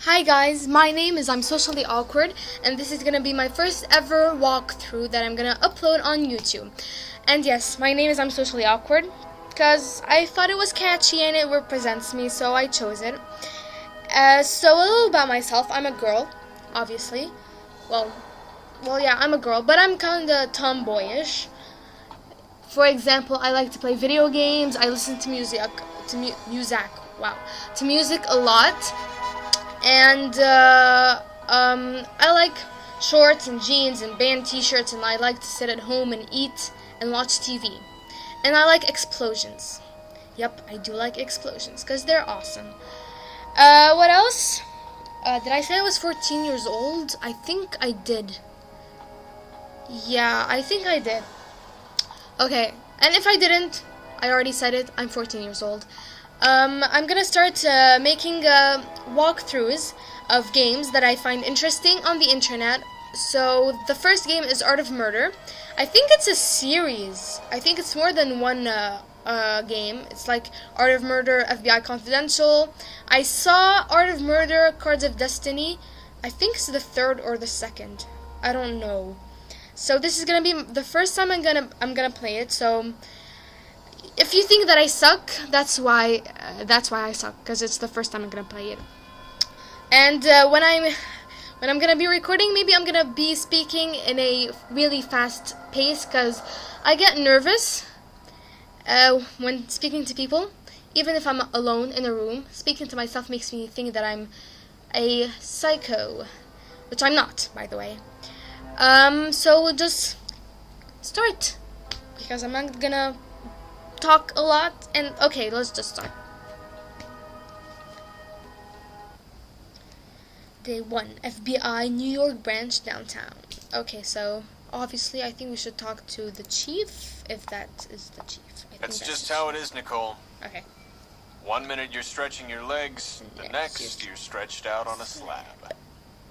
Hi guys, my name is I'm Socially Awkward, and this is gonna be my first ever walkthrough that I'm gonna upload on YouTube. And yes, my name is I'm Socially Awkward, because I thought it was catchy and it represents me, so I chose it. So a little about myself, I'm a girl, obviously. Well, yeah, I'm a girl, but I'm kinda tomboyish. For example, I like to play video games, I listen to music a lot. And I like shorts and jeans and band t-shirts, and I like to sit at home and eat and watch TV. And I like explosions. Yep, I do like explosions because they're awesome. What else? Did I say I was 14 years old? I think I did. Yeah, I think I did. Okay, and if I didn't, I already said it, I'm 14 years old. I'm gonna start making walkthroughs of games that I find interesting on the internet. So the first game is Art of Murder. I think it's a series. I think it's more than one game. It's like Art of Murder, FBI Confidential. I saw Art of Murder, Cards of Destiny. I think it's the third or the second. I don't know. So this is gonna be the first time I'm gonna play it. So if you think that I suck, that's why I suck, because it's the first time I'm gonna play it. And when I'm gonna be recording, maybe I'm gonna be speaking in a really fast pace, because I get nervous when speaking to people. Even if I'm alone in a room, speaking to myself makes me think that I'm a psycho, which I'm not, by the way. So we'll just start, because I'm not gonna talk a lot, and okay, let's just start. Day 1, FBI New York branch downtown. Okay, so obviously I think we should talk to the chief, if that is the chief. That's just how it is, Nicole. Okay. 1 minute you're stretching your legs, the next you're stretched out on a slab.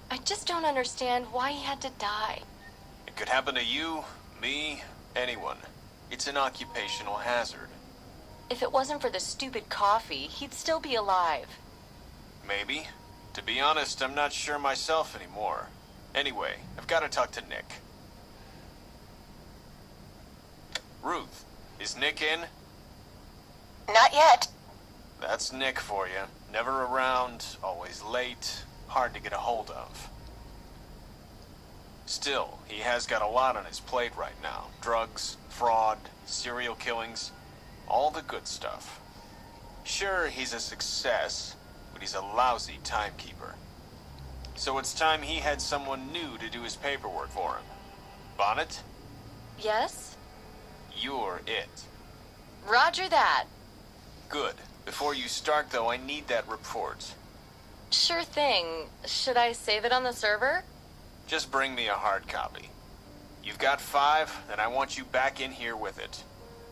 I just don't understand why he had to die. It could happen to you, me, anyone. It's an occupational hazard. If it wasn't for the stupid coffee, he'd still be alive. Maybe. To be honest, I'm not sure myself anymore. Anyway, I've got to talk to Nick. Ruth, is Nick in? Not yet. That's Nick for you. Never around, always late, hard to get a hold of. Still, he has got a lot on his plate right now. Drugs, fraud, serial killings, all the good stuff. Sure, he's a success, but he's a lousy timekeeper. So it's time he had someone new to do his paperwork for him. Bonnet? Yes? You're it. Roger that. Good. Before you start, though, I need that report. Sure thing. Should I save it on the server? Just bring me a hard copy. You've got 5, then I want you back in here with it.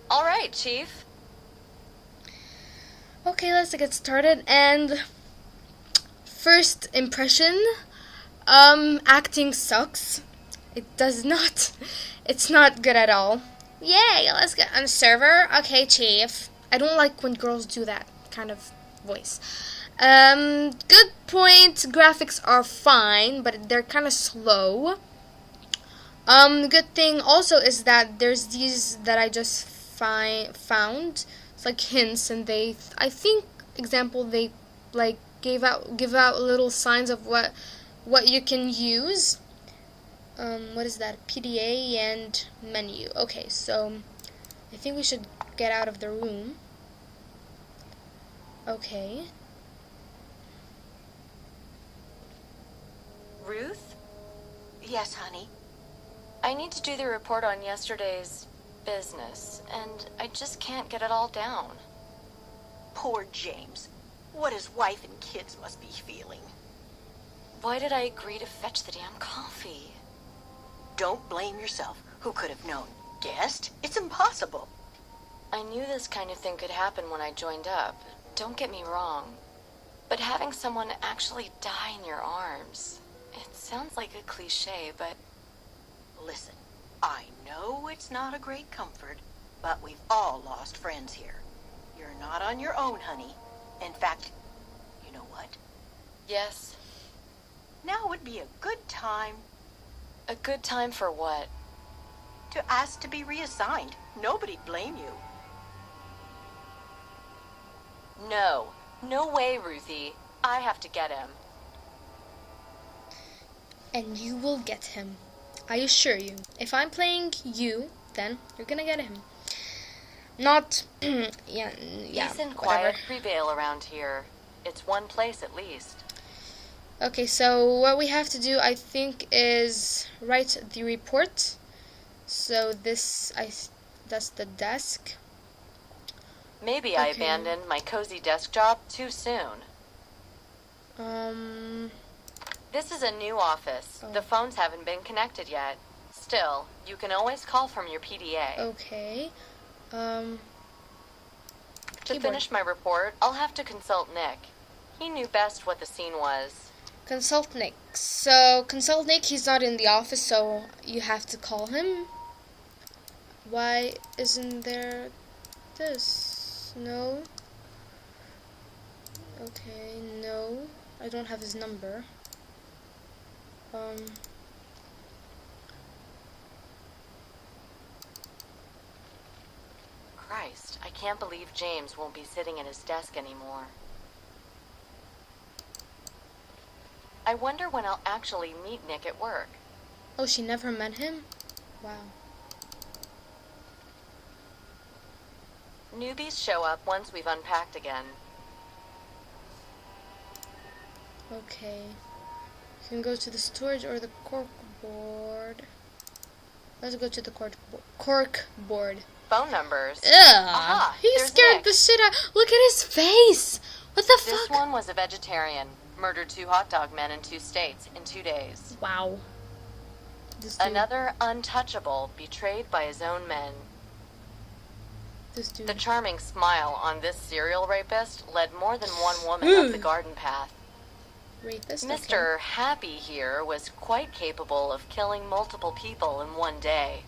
All right, Chief. Okay, let's get started. And first impression, acting sucks. It does not. It's not good at all. Yay, let's get on the server. Okay, Chief. I don't like when girls do that kind of voice. Good point. Graphics are fine, but they're kind of slow. Good thing also is that there's these that I just found. It's like hints, and I think, example, they like give out little signs of what you can use. What is that? PDA and menu. Okay, so I think we should get out of the room. Okay. Ruth? Yes, honey. I need to do the report on yesterday's business, and I just can't get it all down. Poor James. What his wife and kids must be feeling. Why did I agree to fetch the damn coffee? Don't blame yourself. Who could have known? Guessed? It's impossible. I knew this kind of thing could happen when I joined up. Don't get me wrong. But having someone actually die in your arms, it sounds like a cliche, but... Listen, I know it's not a great comfort, but we've all lost friends here. You're not on your own, honey. In fact, you know what? Yes? Now would be a good time A good time for what? to ask to be reassigned. Nobody'd blame you. No. No way, Ruthie. I have to get him. And you will get him. I assure you. If I'm playing you, then you're gonna get him. Not, yeah, Peace and whatever. quiet prevail around here. It's one place at least. Okay, so what we have to do, I think, is write the report. So this, that's the desk. Maybe I Okay. abandoned my cozy desk job too soon. This is a new office. Oh. The phones haven't been connected yet. Still, you can always call from your PDA. Okay. To Keyboard. finish my report, I'll have to consult Nick. He knew best what the scene was. Consult Nick. So, consult Nick, he's not in the office, so you have to call him. Why isn't there this? No. Okay, no. I don't have his number. Christ, I can't believe James won't be sitting at his desk anymore. I wonder when I'll actually meet Nick at work. Oh, she never met him? Wow. Newbies show up once we've unpacked again. Okay. You can go to the storage or the cork board. Let's go to the cork board. Phone numbers. Ugh. Aha, He there's scared Nick. the shit out. Look at his face. What the This fuck? one was a vegetarian. Murdered 2 hot dog men in 2 states in 2 days. Wow. This dude. Another untouchable, betrayed by his own men. This dude. The charming smile on this serial rapist led more than one woman up the garden path. Rapist. Mr. Happy here was quite capable of killing multiple people in one day.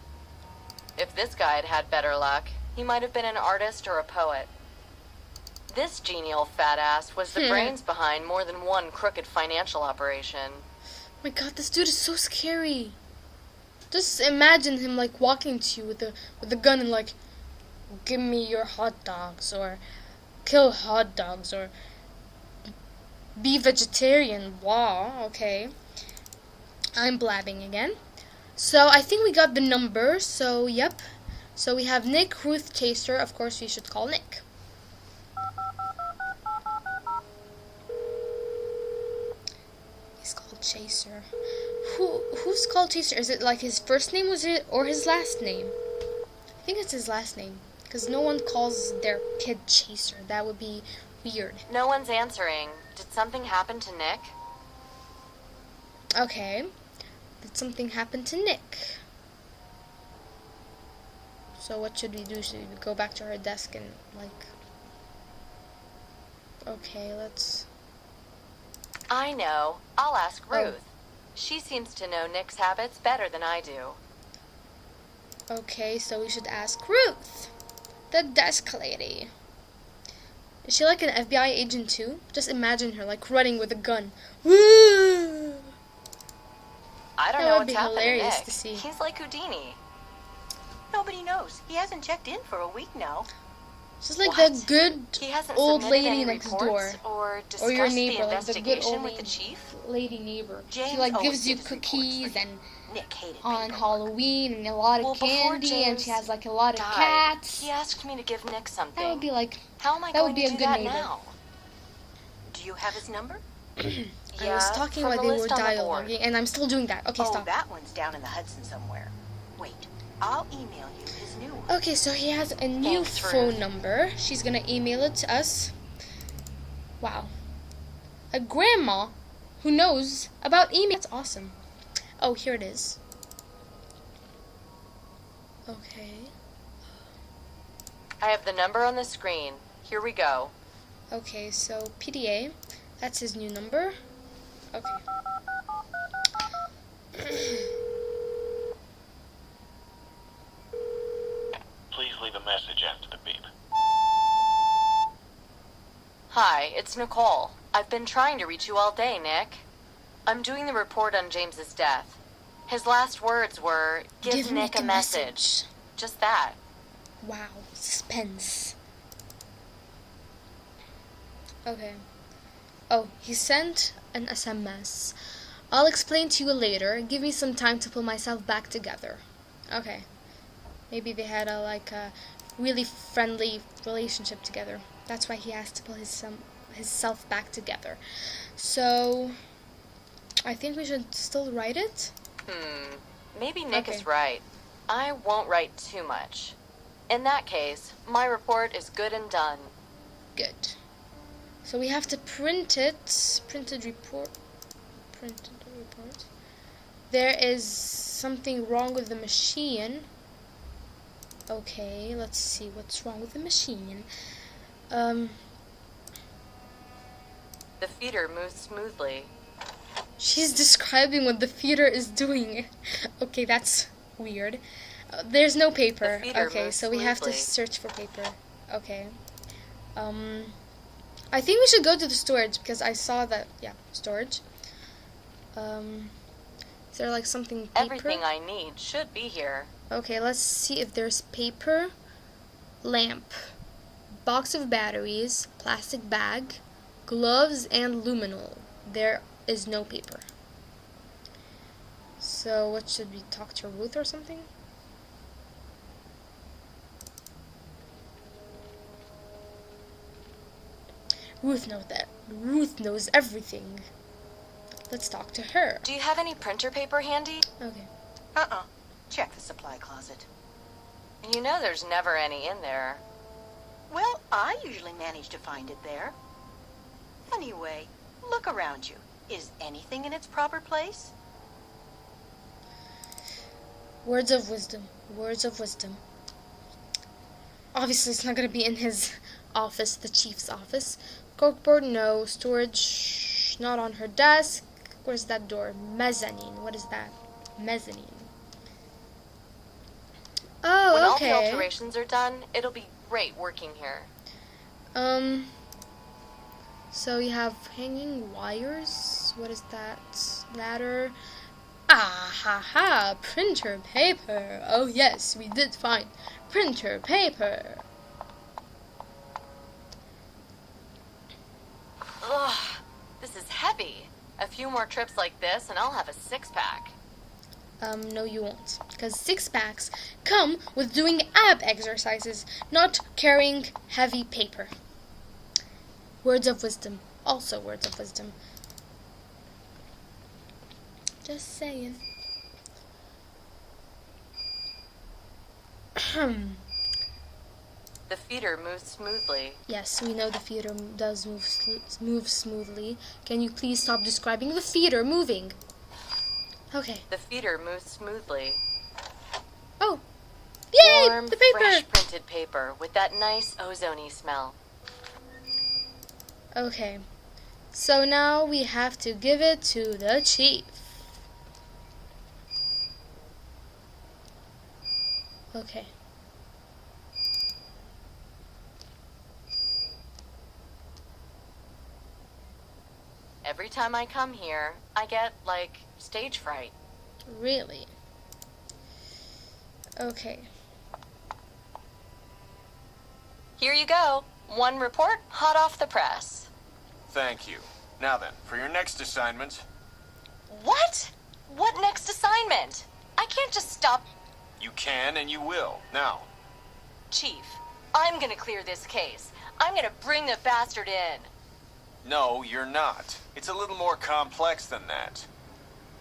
If this guy had had better luck, he might have been an artist or a poet. This genial fat ass was the brains behind more than one crooked financial operation. Oh my god, this dude is so scary. Just imagine him like walking to you with a gun and like, give me your hot dogs, or kill hot dogs, or be vegetarian. Wow, okay. I'm blabbing again. So I think we got the number, so yep. So we have Nick, Ruth, Chaser. Of course we should call Nick. He's called Chaser. Who's called Chaser? Is it like his first name, was it, or his last name? I think it's his last name, because no one calls their kid Chaser. That would be weird. No one's answering. Did something happen to Nick? Okay. Did something happen to Nick? So what should we do? Should we go back to our desk and like... Okay, let's... I know. I'll ask Oh. Ruth. She seems to know Nick's habits better than I do. Okay, so we should ask Ruth, the desk lady. Is she like an FBI agent too? Just imagine her like running with a gun. Woo! I don't That know would what's be happened to hilarious Nick. to see. He's like Houdini. Nobody knows. He hasn't checked in for a week now. She's like What? the good He hasn't old submitted lady any next reports door. or discussed Or your the neighbor, like the good investigation old with the lady, chief. lady neighbor. James She like always gives you did his reports cookies for and Nick hated on paperwork. Halloween and a lot Well, of before candy, and she James has like a lot of died, cats. He asked me to give Nick something. That would be like, How am I that going would be to a do good that neighbor. now? Do you have his number? I Yeah, was talking from while the they were list on the board. dialoguing, and I'm still doing that. Okay, Oh, stop. that one's down in the Hudson somewhere. Wait, I'll email you his new one. Okay, so he has a new Thanks, Ruth. phone number. She's gonna email it to us. Wow. A grandma who knows about email. That's awesome. Oh, here it is. Okay. I have the number on the screen. Here we go. Okay, so PDA. That's his new number. Okay. Please leave a message after the beep. Hi, it's Nicole. I've been trying to reach you all day, Nick. I'm doing the report on James's death. His last words were, give Nick a message. Just that. Wow, suspense. Okay. Oh, he sent an SMS. I'll explain to you later. Give me some time to pull myself back together. Okay. Maybe they had a really friendly relationship together. That's why he has to pull himself back together. So, I think we should still write it. Maybe Nick is right. I won't write too much. In that case, my report is good and done. Good. So we have to print it. Printed report. There is something wrong with the machine. Okay, let's see what's wrong with the machine. The feeder moves smoothly. She's describing what the feeder is doing. Okay, that's weird. There's no paper. Okay, so we have to search for paper. Okay. I think we should go to the storage because I saw that. Yeah, storage. Is there like something paper? Everything I need should be here. Okay, let's see if there's paper. Lamp. Box of batteries. Plastic bag. Gloves and luminol. There is no paper. So what should we talk to Ruth or something? Ruth knows everything. Let's talk to her. Do you have any printer paper handy? Okay. Check the supply closet. You know there's never any in there. Well, I usually manage to find it there. Anyway, look around you. Is anything in its proper place? Words of wisdom. Words of wisdom. Obviously, it's not going to be in his office, the chief's office. Corkboard, no. Storage, not on her desk. Where's that door? Mezzanine. What is that? Mezzanine. Oh, when okay. all the alterations are done, it'll be great working here. So you have hanging wires. What is that? Ladder. Ah ha ha! Printer paper. Oh yes, we did find printer paper. Ugh, this is heavy. A few more trips like this and I'll have a six-pack. No you won't. Because 6-packs come with doing ab exercises, not carrying heavy paper. Words of wisdom. Also words of wisdom. Just saying. The feeder moves smoothly. Yes, we know the feeder does move smoothly. Can you please stop describing the feeder moving? Okay. The feeder moves smoothly. Oh! Yay! Warm, the paper! fresh printed paper with that nice ozone-y smell. Okay. So now we have to give it to the chief. Okay. Every time I come here, I get, like, stage fright. Really? Okay. Here you go. One report, hot off the press. Thank you. Now then, for your next assignment. What? What next assignment? I can't just stop. You can and you will. Now. Chief, I'm gonna clear this case. I'm gonna bring the bastard in. No, you're not. It's a little more complex than that.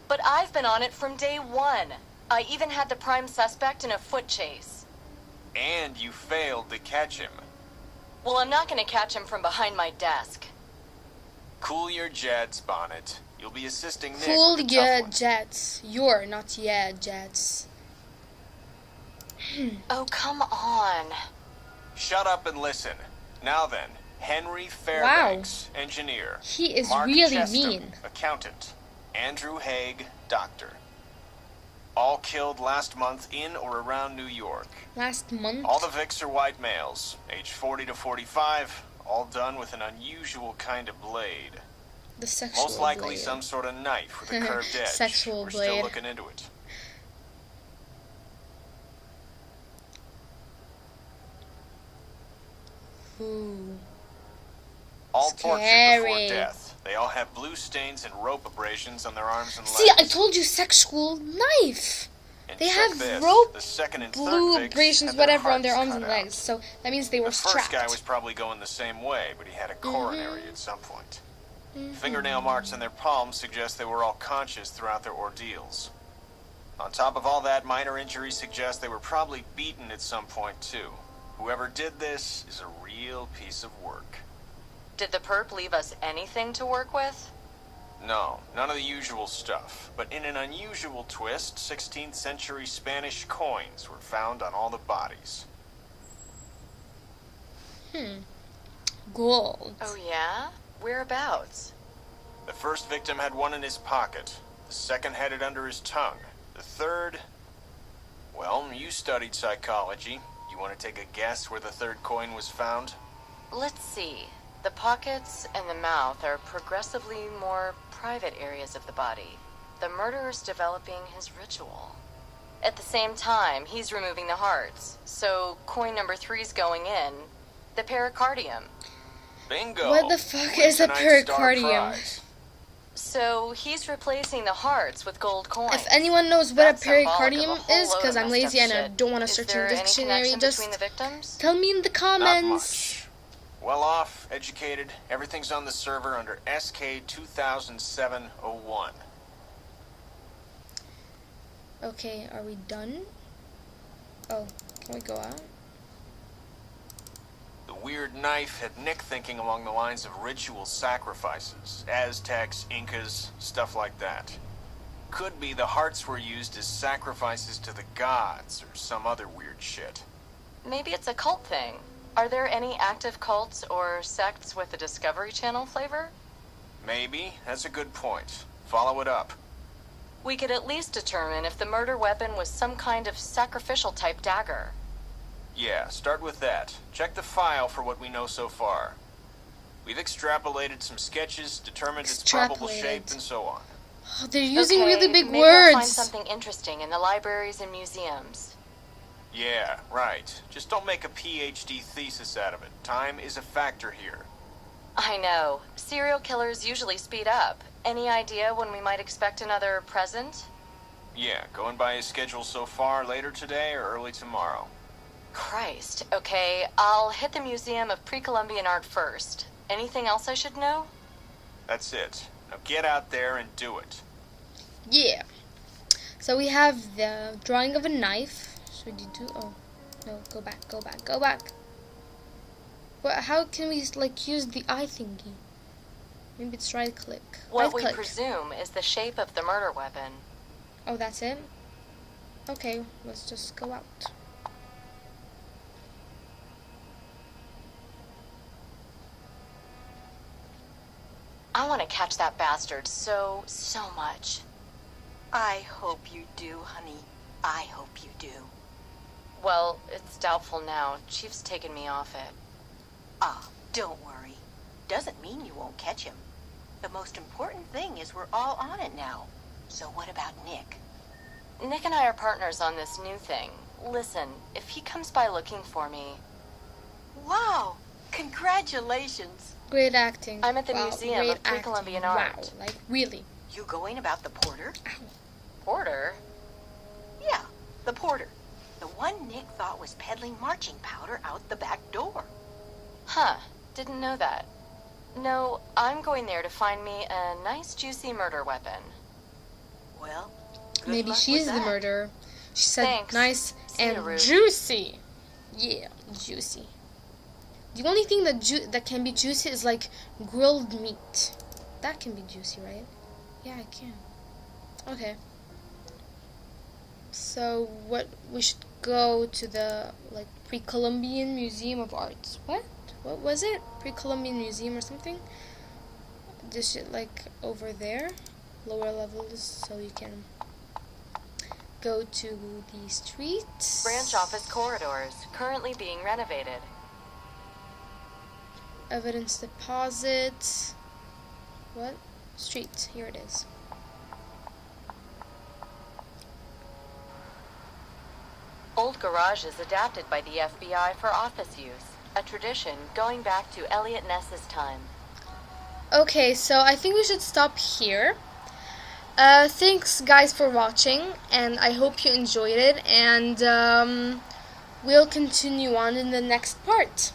But I've been on it from day one. I even had the prime suspect in a foot chase. And you failed to catch him. Well, I'm not gonna catch him from behind my desk. Cool your jets, Bonnet. You'll be assisting Nick Cool with the your tough one. jets. You're not yeah jets. Oh, come on. Shut up and listen. Now then, Henry Fairbanks, engineer. He is Mark really Cheston, mean. accountant. Andrew Haig, doctor. All killed last month in or around New York. Last month? All the Vicks are white males, age 40 to 45, all done with an unusual kind of blade. The sexual Most likely blade. some sort of knife with a curved edge. Sexual We're blade. still looking into it. Ooh. All tortured before Scary. death. They all have blue stains and rope abrasions on their arms and legs. See, I told you sexual knife. And They check have this, rope, the second and blue third victims abrasions, had whatever, on their hearts arms cut and out. legs. So that means they were The first strapped. guy was probably going the same way, but he had a coronary at some point. Fingernail marks on their palms suggest they were all conscious throughout their ordeals. On top of all that, minor injuries suggest they were probably beaten at some point too. Whoever did this is a real piece of work. Did the perp leave us anything to work with? No, none of the usual stuff. But in an unusual twist, 16th century Spanish coins were found on all the bodies. Gold. Oh yeah? Whereabouts? The first victim had one in his pocket. The second had it under his tongue. The third... Well, you studied psychology. You want to take a guess where the third coin was found? Let's see. The pockets and the mouth are progressively more private areas of the body. The murderer's developing his ritual. At the same time, he's removing the hearts. So coin number 3's going in. The pericardium. Bingo! What the fuck Win is a tonight's star pericardium? prize. So he's replacing the hearts with gold coins. If anyone knows what That's a symbolic of pericardium a whole is, load because of I'm messed lazy up and I shit. don't want to Is search in there the any dictionary, connection just between the victims? tell me in the Not comments. much. Well off, educated, everything's on the server under SK 2007-01. Okay, are we done? Oh, can we go out? The weird knife had Nick thinking along the lines of ritual sacrifices. Aztecs, Incas, stuff like that. Could be the hearts were used as sacrifices to the gods or some other weird shit. Maybe it's a cult thing. Are there any active cults or sects with a Discovery Channel flavor? Maybe. That's a good point. Follow it up. We could at least determine if the murder weapon was some kind of sacrificial type dagger. Yeah, start with that. Check the file for what we know so far. We've extrapolated some sketches, determined its probable shape, and so on. Oh, they're using Okay, really big maybe I'll find words. something interesting in the libraries and museums. Yeah, right. Just don't make a PhD thesis out of it. Time is a factor here. I know. Serial killers usually speed up. Any idea when we might expect another present? Yeah, going by his schedule so far, later today or early tomorrow. Christ. Okay, I'll hit the Museum of Pre-Columbian Art first. Anything else I should know? That's it. Now get out there and do it. Yeah. So we have the drawing of a knife. Should you do? Oh, no. Go back. Go back. Go back. What? How can we like use the eye thingy? Maybe it's right click. What Right we click. presume is the shape of the murder weapon. Oh, that's it. Okay, let's just go out. I want to catch that bastard so much. I hope you do, honey. I hope you do. Well, it's doubtful now. Chief's taken me off it. Ah, don't worry. Doesn't mean you won't catch him. The most important thing is we're all on it now. So what about Nick? Nick and I are partners on this new thing. Listen, if he comes by looking for me, Wow! Congratulations! Great acting. I'm at the Wow, Museum great of Pre-Columbian acting. Art. Wow, like really. You going about the porter? Porter? Yeah, the porter. The one Nick thought was peddling marching powder out the back door. Huh, didn't know that. No, I'm going there to find me a nice juicy murder weapon. Well, good Maybe luck she's with the that. murderer. She said Thanks. nice See you, and Ruth. juicy. Yeah, juicy. The only thing that can be juicy is like grilled meat. That can be juicy, right? Yeah, it can. Okay. So what we should go to the like Pre-Columbian Museum of Arts. What was it? Pre-Columbian Museum or something? This shit like over there, lower levels, so you can go to the streets. Branch office corridors, currently being renovated. Evidence deposit. What? Street. Here it is. Old garages adapted by the FBI for office use. A tradition going back to Elliot Ness's time. Okay, so I think we should stop here. Thanks guys for watching, and I hope you enjoyed it, and we'll continue on in the next part.